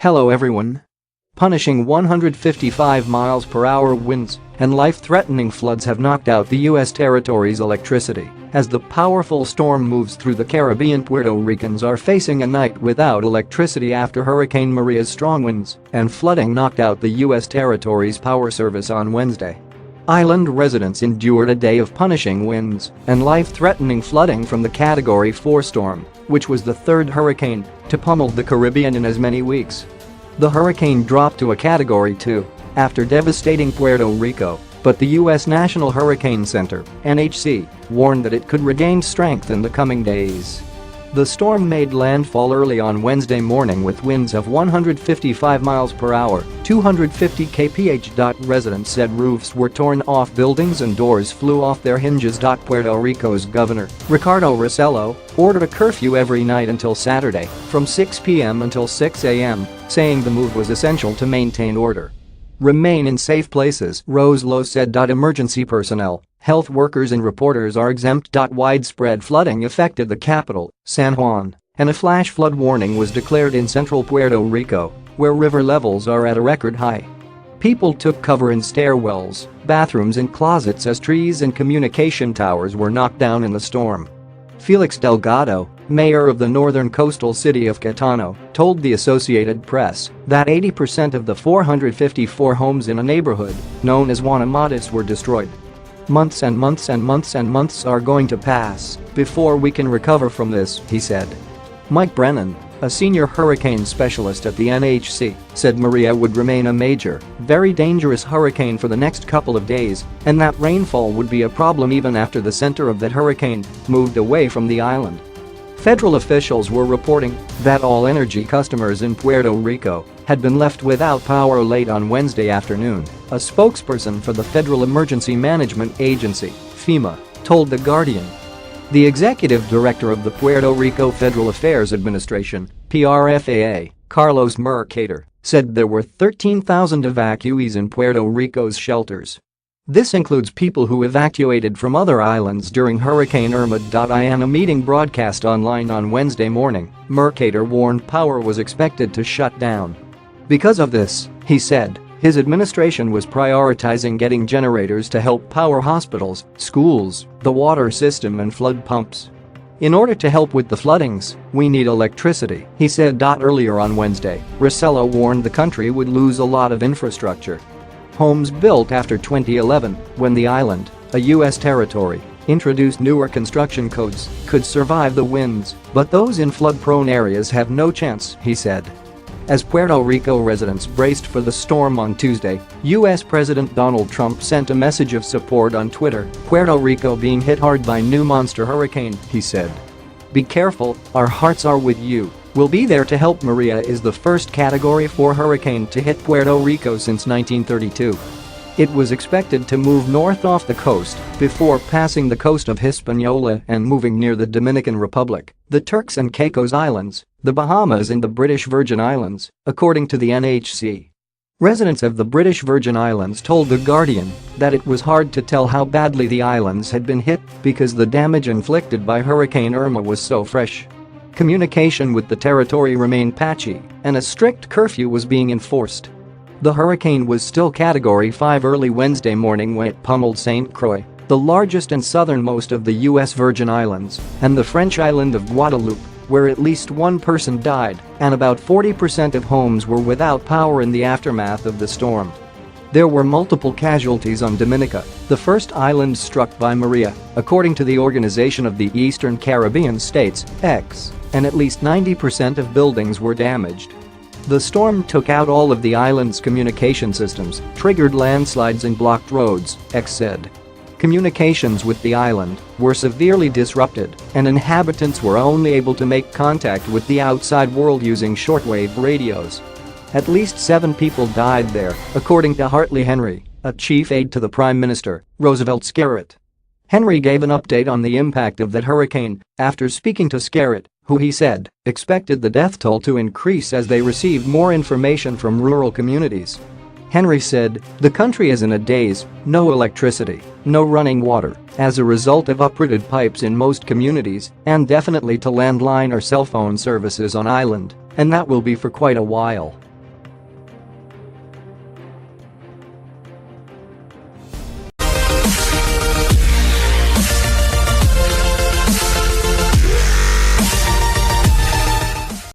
Hello everyone. Punishing 155 miles per hour winds and life-threatening floods have knocked out the U.S. territory's electricity. As the powerful storm moves through the Caribbean, Puerto Ricans are facing a night without electricity after Hurricane Maria's strong winds and flooding knocked out the U.S. territory's power service on Wednesday. Island residents endured a day of punishing winds and life-threatening flooding from the Category 4 storm, which was the third hurricane to pummel the Caribbean in as many weeks. The hurricane dropped to a Category 2 after devastating Puerto Rico, but the U.S. National Hurricane Center (NHC) warned that it could regain strength in the coming days. The storm made landfall early on Wednesday morning with winds of 155 miles per hour, 250 kph. Residents said roofs were torn off buildings and doors flew off their hinges. Puerto Rico's governor, Ricardo Rossello, ordered a curfew every night until Saturday, from 6 p.m. until 6 a.m., saying the move was essential to maintain order. Remain in safe places, Rossello said. Emergency personnel, health workers and reporters are exempt. Widespread flooding affected the capital, San Juan, and a flash flood warning was declared in central Puerto Rico, where river levels are at a record high. People took cover in stairwells, bathrooms and closets as trees and communication towers were knocked down in the storm. Felix Delgado, mayor of the northern coastal city of Catano, told the Associated Press that 80% of the 454 homes in a neighborhood known as Juan Amatis were destroyed. Months and months and months and months are going to pass before we can recover from this, he said. Mike Brennan, a senior hurricane specialist at the NHC, said Maria would remain a major, very dangerous hurricane for the next couple of days and that rainfall would be a problem even after the center of that hurricane moved away from the island. Federal officials were reporting that all energy customers in Puerto Rico had been left without power late on Wednesday afternoon, a spokesperson for the Federal Emergency Management Agency, FEMA, told The Guardian. The executive director of the Puerto Rico Federal Affairs Administration, PRFAA, Carlos Mercader, said there were 13,000 evacuees in Puerto Rico's shelters. This includes people who evacuated from other islands during Hurricane Irma. In a meeting broadcast online on Wednesday morning, Mercader warned power was expected to shut down. Because of this, he said, his administration was prioritizing getting generators to help power hospitals, schools, the water system and flood pumps. In order to help with the floodings, we need electricity, he said. Earlier on Wednesday, Rossello warned the country would lose a lot of infrastructure. Homes built after 2011, when the island, a U.S. territory, introduced newer construction codes, could survive the winds, but those in flood-prone areas have no chance, he said. As Puerto Rico residents braced for the storm on Tuesday, U.S. President Donald Trump sent a message of support on Twitter. Puerto Rico being hit hard by new monster hurricane, he said. Be careful, our hearts are with you. We'll be there to help. Maria is the first Category 4 hurricane to hit Puerto Rico since 1932. It was expected to move north off the coast before passing the coast of Hispaniola and moving near the Dominican Republic, the Turks and Caicos Islands, the Bahamas and the British Virgin Islands, according to the NHC. Residents of the British Virgin Islands told The Guardian that it was hard to tell how badly the islands had been hit because the damage inflicted by Hurricane Irma was so fresh. Communication with the territory remained patchy, and a strict curfew was being enforced. The hurricane was still Category 5 early Wednesday morning when it pummeled St. Croix, the largest and southernmost of the U.S. Virgin Islands, and the French island of Guadeloupe, where at least one person died, and about 40% of homes were without power in the aftermath of the storm. There were multiple casualties on Dominica, the first island struck by Maria, according to the Organization of the Eastern Caribbean States, X, and at least 90% of buildings were damaged. The storm took out all of the island's communication systems, triggered landslides and blocked roads, X said. Communications with the island were severely disrupted, and inhabitants were only able to make contact with the outside world using shortwave radios. At least 7 people died there, according to Hartley Henry, a chief aide to the Prime Minister, Roosevelt Skerritt. Henry gave an update on the impact of that hurricane after speaking to Skerritt, who he said expected the death toll to increase as they received more information from rural communities. Henry said, "The country is in a daze, no electricity, no running water, as a result of uprooted pipes in most communities, and definitely to landline or cell phone services on island, and that will be for quite a while."